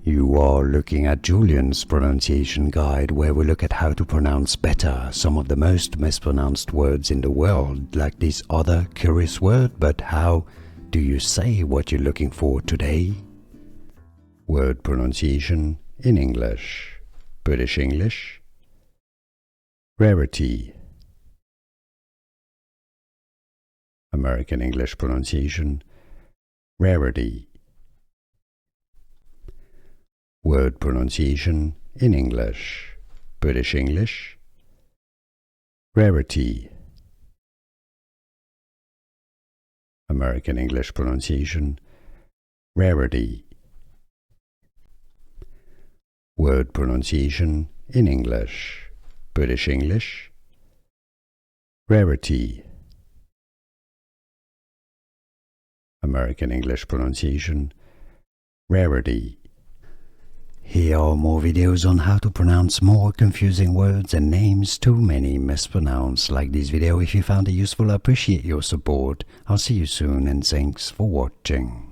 You are looking at Julian's pronunciation guide, where we look at how to pronounce better some of the most mispronounced words in the world, like this other curious word. But how do you say what you're looking for today? Word pronunciation in English. British English. Rarity. American English pronunciation. Rarity. Word pronunciation in English. British English. Rarity. American English pronunciation. Rarity. Word pronunciation in English. British English. Rarity. American English pronunciation. Rarity. Here are more videos on how to pronounce more confusing words and names too many mispronounced. Like this video if you found it useful. I appreciate your support. I'll see you soon and thanks for watching.